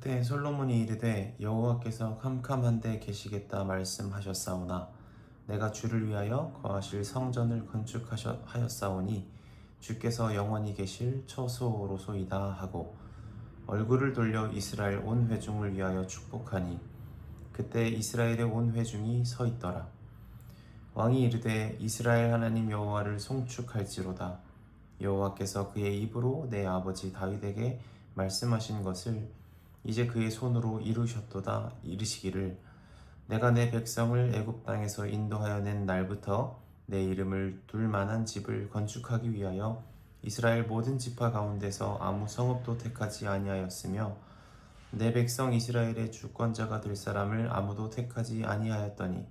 그때 솔로몬이 이르되 여호와께서 캄캄한데 계시겠다 말씀하셨사오나 내가 주를 위하여 거하실 성전을 건축하였사오니 주께서 영원히 계실 처소로소이다 하고 얼굴을 돌려 이스라엘 온 회중을 위하여 축복하니 그때 이스라엘의 온 회중이 서 있더라. 왕이 이르되 이스라엘 하나님 여호와를 송축할지로다. 여호와께서 그의 입으로 내 아버지 다윗에게 말씀하신 것을 이제 그의 손으로 이루셨도다. 이르시기를 내가 내 백성을 애굽 땅에서 인도하여 낸 날부터 내 이름을 둘 만한 집을 건축하기 위하여 이스라엘 모든 지파 가운데서 아무 성읍도 택하지 아니하였으며 내 백성 이스라엘의 주권자가 될 사람을 아무도 택하지 아니하였더니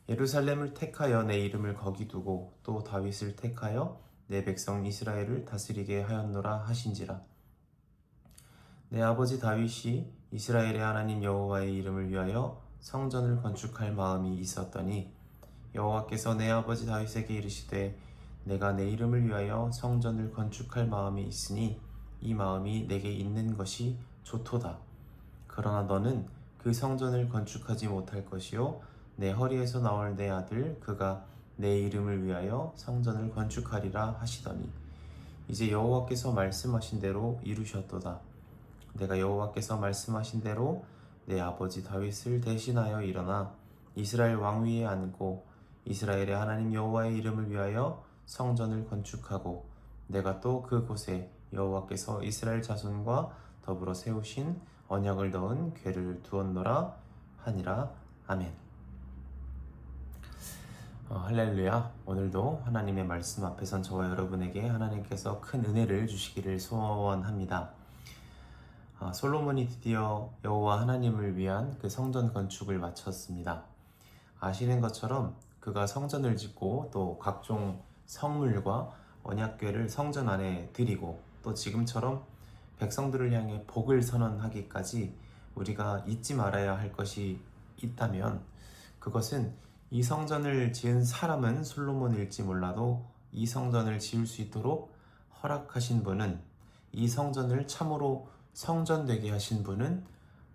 예루살렘을 택하여 내 이름을 거기 두고 또 다윗을 택하여 내 백성 이스라엘을 다스리게 하였노라 하신지라. 내 아버지 다윗이 이스라엘의 하나님 여호와의 이름을 위하여 성전을 건축할 마음이 있었더니 여호와께서 내 아버지 다윗에게 이르시되 내가 내 이름을 위하여 성전을 건축할 마음이 있으니 이 마음이 내게 있는 것이 좋도다. 그러나 너는 그 성전을 건축하지 못할 것이요 내 허리에서 나올 내 아들 그가 내 이름을 위하여 성전을 건축하리라 하시더니 이제 여호와께서 말씀하신 대로 이루셨도다. 내가 여호와께서 말씀하신 대로 내 아버지 다윗을 대신하여 일어나 이스라엘 왕위에 앉고 이스라엘의 하나님 여호와의 이름을 위하여 성전을 건축하고 내가 또 그곳에 여호와께서 이스라엘 자손과 더불어 세우신 언약을 넣은 궤를 두었노라 하니라. 아멘. 할렐루야. 오늘도 하나님의 말씀 앞에선 저와 여러분에게 하나님께서 큰 은혜를 주시기를 소원합니다. 솔로몬이 드디어 여호와 하나님을 위한 그 성전 건축을 마쳤습니다. 아시는 것처럼 그가 성전을 짓고 또 각종 성물과 언약궤를 성전 안에 드리고 또 지금처럼 백성들을 향해 복을 선언하기까지 우리가 잊지 말아야 할 것이 있다면 그것은 이 성전을 지은 사람은 솔로몬일지 몰라도 이 성전을 지을 수 있도록 허락하신 분은, 이 성전을 참으로 성전되게 하신 분은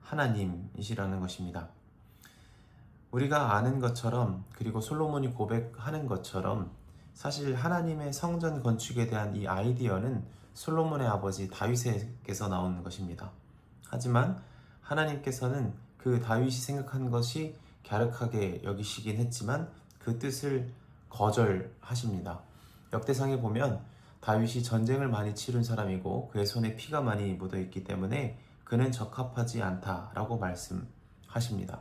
하나님이시라는 것입니다. 우리가 아는 것처럼, 그리고 솔로몬이 고백하는 것처럼 사실 하나님의 성전 건축에 대한 이 아이디어는 솔로몬의 아버지 다윗에게서 나온 것입니다. 하지만 하나님께서는 그 다윗이 생각한 것이 갸륵하게 여기시긴 했지만 그 뜻을 거절하십니다. 역대상에 보면 다윗이 전쟁을 많이 치른 사람이고 그의 손에 피가 많이 묻어 있기 때문에 그는 적합하지 않다라고 말씀하십니다.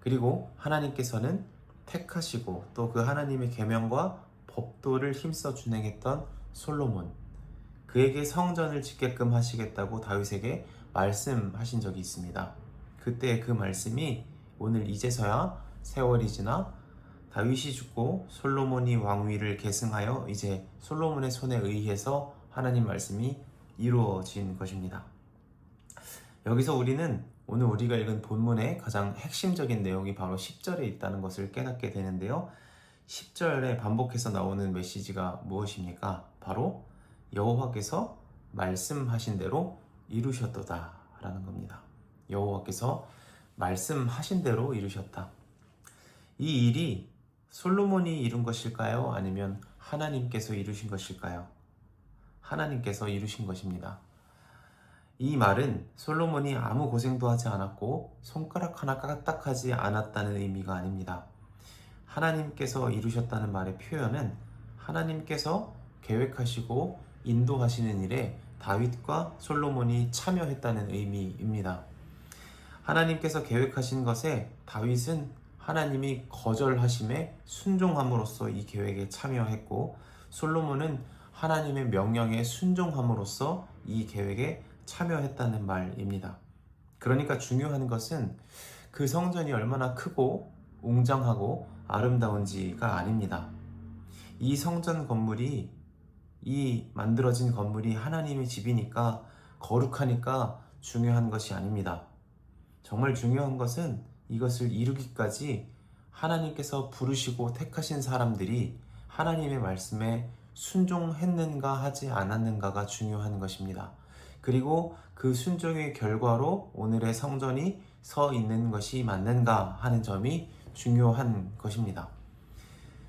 그리고 하나님께서는 택하시고 또 그 하나님의 계명과 법도를 힘써 준행했던 솔로몬, 그에게 성전을 짓게끔 하시겠다고 다윗에게 말씀하신 적이 있습니다. 그때 그 말씀이 오늘 이제서야 세월이 지나 다윗이 죽고 솔로몬이 왕위를 계승하여 이제 솔로몬의 손에 의해서 하나님 말씀이 이루어진 것입니다. 여기서 우리는 오늘 우리가 읽은 본문의 가장 핵심적인 내용이 바로 10절에 있다는 것을 깨닫게 되는데요. 10절에 반복해서 나오는 메시지가 무엇입니까? 바로 여호와께서 말씀하신 대로 이루셨도다 라는 겁니다. 여호와께서 말씀하신 대로 이루셨다. 이 일이 솔로몬이 이룬 것일까요? 아니면 하나님께서 이루신 것일까요? 하나님께서 이루신 것입니다. 이 말은 솔로몬이 아무 고생도 하지 않았고 손가락 하나 까딱하지 않았다는 의미가 아닙니다. 하나님께서 이루셨다는 말의 표현은 하나님께서 계획하시고 인도하시는 일에 다윗과 솔로몬이 참여했다는 의미입니다. 하나님께서 계획하신 것에 다윗은 하나님이 거절하심에 순종함으로써 이 계획에 참여했고 솔로몬은 하나님의 명령에 순종함으로써 이 계획에 참여했다는 말입니다. 그러니까 중요한 것은 그 성전이 얼마나 크고 웅장하고 아름다운지가 아닙니다. 이 성전 건물이, 이 만들어진 건물이 하나님의 집이니까 거룩하니까 중요한 것이 아닙니다. 정말 중요한 것은 이것을 이루기까지 하나님께서 부르시고 택하신 사람들이 하나님의 말씀에 순종했는가 하지 않았는가가 중요한 것입니다. 그리고 그 순종의 결과로 오늘의 성전이 서 있는 것이 맞는가 하는 점이 중요한 것입니다.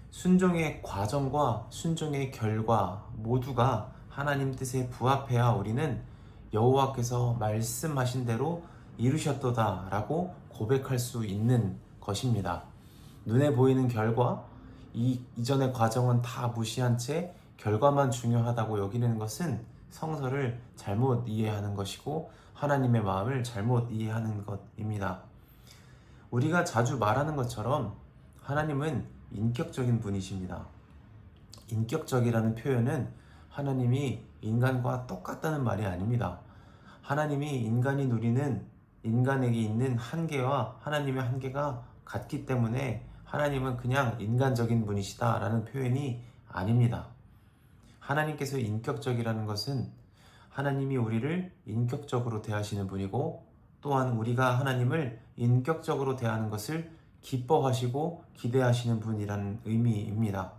순종의 과정과 순종의 결과 모두가 하나님 뜻에 부합해야 우리는 여호와께서 말씀하신 대로 이루셨도다 라고 고백할 수 있는 것입니다. 눈에 보이는 결과, 이전의 과정은 다 무시한 채 결과만 중요하다고 여기는 것은 성서를 잘못 이해하는 것이고 하나님의 마음을 잘못 이해하는 것입니다. 우리가 자주 말하는 것처럼 하나님은 인격적인 분이십니다. 인격적이라는 표현은 하나님이 인간과 똑같다는 말이 아닙니다. 하나님이 인간이 누리는 인간에게 있는 한계와 하나님의 한계가 같기 때문에 하나님은 그냥 인간적인 분이시다 라는 표현이 아닙니다. 하나님께서 인격적이라는 것은 하나님이 우리를 인격적으로 대하시는 분이고 또한 우리가 하나님을 인격적으로 대하는 것을 기뻐하시고 기대하시는 분이라는 의미입니다.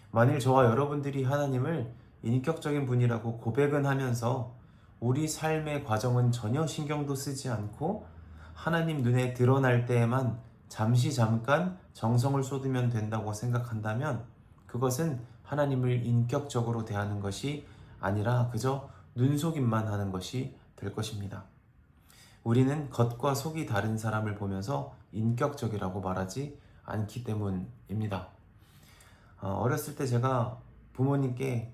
만일 저와 여러분들이 하나님을 인격적인 분이라고 고백은 하면서 우리 삶의 과정은 전혀 신경도 쓰지 않고 하나님 눈에 드러날 때에만 잠깐 정성을 쏟으면 된다고 생각한다면 그것은 하나님을 인격적으로 대하는 것이 아니라 그저 눈속임만 하는 것이 될 것입니다. 우리는 겉과 속이 다른 사람을 보면서 인격적이라고 말하지 않기 때문입니다. 어렸을 때 제가 부모님께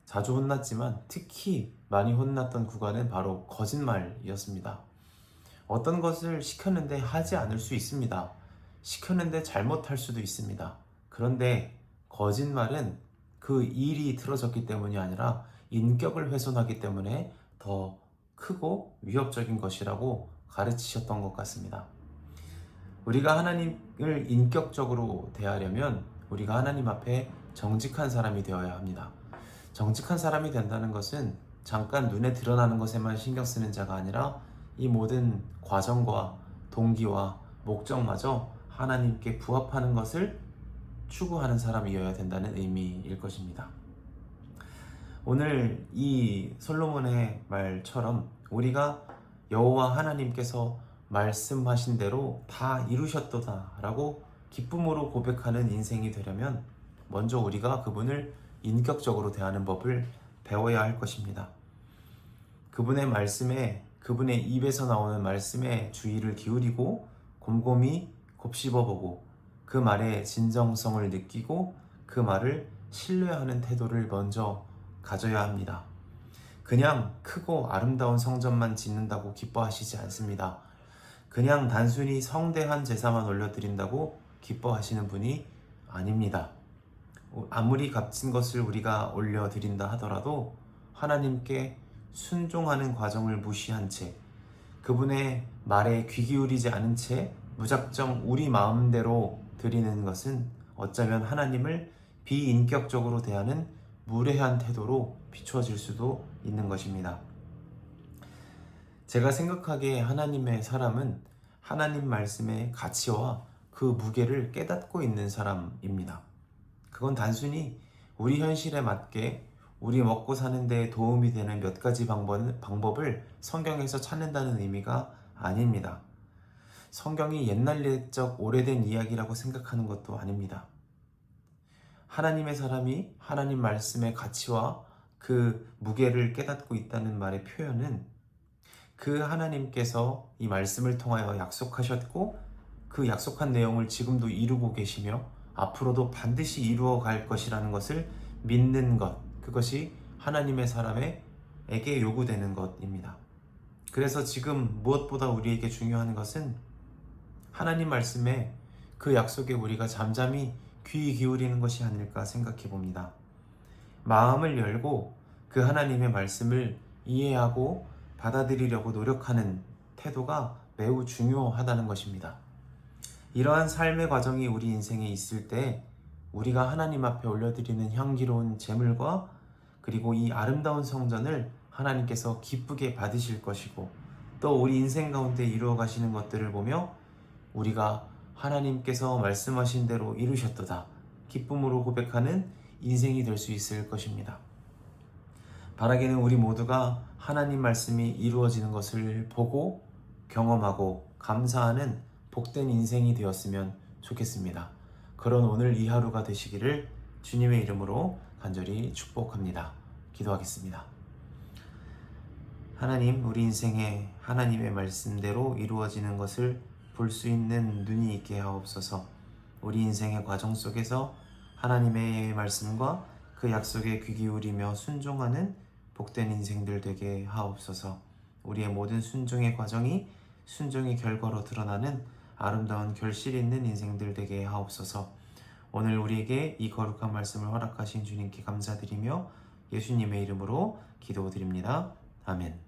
자주 혼났지만 특히 많이 혼났던 구간은 바로 거짓말이었습니다. 어떤 것을 시켰는데 하지 않을 수 있습니다. 시켰는데 잘못할 수도 있습니다. 그런데 거짓말은 그 일이 틀어졌기 때문이 아니라 인격을 훼손하기 때문에 더 크고 위협적인 것이라고 가르치셨던 것 같습니다. 우리가 하나님을 인격적으로 대하려면 우리가 하나님 앞에 정직한 사람이 되어야 합니다. 정직한 사람이 된다는 것은 잠깐 눈에 드러나는 것에만 신경 쓰는 자가 아니라 이 모든 과정과 동기와 목적마저 하나님께 부합하는 것을 추구하는 사람이어야 된다는 의미일 것입니다. 오늘 이 솔로몬의 말처럼 우리가 여호와 하나님께서 말씀하신 대로 다 이루셨도다 라고 기쁨으로 고백하는 인생이 되려면 먼저 우리가 그분을 인격적으로 대하는 법을 배워야 할 것입니다. 그분의 말씀에, 그분의 입에서 나오는 말씀에 주의를 기울이고 곰곰이 곱씹어보고 그 말의 진정성을 느끼고 그 말을 신뢰하는 태도를 먼저 가져야 합니다. 그냥 크고 아름다운 성전만 짓는다고 기뻐하시지 않습니다. 그냥 단순히 성대한 제사만 올려드린다고 기뻐하시는 분이 아닙니다. 아무리 값진 것을 우리가 올려드린다 하더라도 하나님께 순종하는 과정을 무시한 채 그분의 말에 귀 기울이지 않은 채 무작정 우리 마음대로 드리는 것은 어쩌면 하나님을 비인격적으로 대하는 무례한 태도로 비춰질 수도 있는 것입니다. 제가 생각하기에 하나님의 사람은 하나님 말씀의 가치와 그 무게를 깨닫고 있는 사람입니다. 그건 단순히 우리 현실에 맞게 우리 먹고 사는 데 도움이 되는 몇 가지 방법을 성경에서 찾는다는 의미가 아닙니다. 성경이 옛날적 오래된 이야기라고 생각하는 것도 아닙니다. 하나님의 사람이 하나님 말씀의 가치와 그 무게를 깨닫고 있다는 말의 표현은 그 하나님께서 이 말씀을 통하여 약속하셨고 그 약속한 내용을 지금도 이루고 계시며 앞으로도 반드시 이루어 갈 것이라는 것을 믿는 것, 그것이 하나님의 사람에게 요구되는 것입니다. 그래서 지금 무엇보다 우리에게 중요한 것은 하나님 말씀에 그 약속에 우리가 잠잠히 귀 기울이는 것이 아닐까 생각해 봅니다. 마음을 열고 그 하나님의 말씀을 이해하고 받아들이려고 노력하는 태도가 매우 중요하다는 것입니다. 이러한 삶의 과정이 우리 인생에 있을 때 우리가 하나님 앞에 올려드리는 향기로운 제물과 그리고 이 아름다운 성전을 하나님께서 기쁘게 받으실 것이고 또 우리 인생 가운데 이루어 가시는 것들을 보며 우리가 하나님께서 말씀하신 대로 이루셨도다 기쁨으로 고백하는 인생이 될 수 있을 것입니다. 바라기는 우리 모두가 하나님 말씀이 이루어지는 것을 보고 경험하고 감사하는 복된 인생이 되었으면 좋겠습니다. 그런 오늘 이 하루가 되시기를 주님의 이름으로 간절히 축복합니다. 기도하겠습니다. 하나님, 우리 인생에 하나님의 말씀대로 이루어지는 것을 볼 수 있는 눈이 있게 하옵소서. 우리 인생의 과정 속에서 하나님의 말씀과 그 약속에 귀 기울이며 순종하는 복된 인생들 되게 하옵소서. 우리의 모든 순종의 과정이 순종의 결과로 드러나는 아름다운 결실 있는 인생들 되게 하옵소서. 오늘 우리에게 이 거룩한 말씀을 허락하신 주님께 감사드리며 예수님의 이름으로 기도드립니다. 아멘.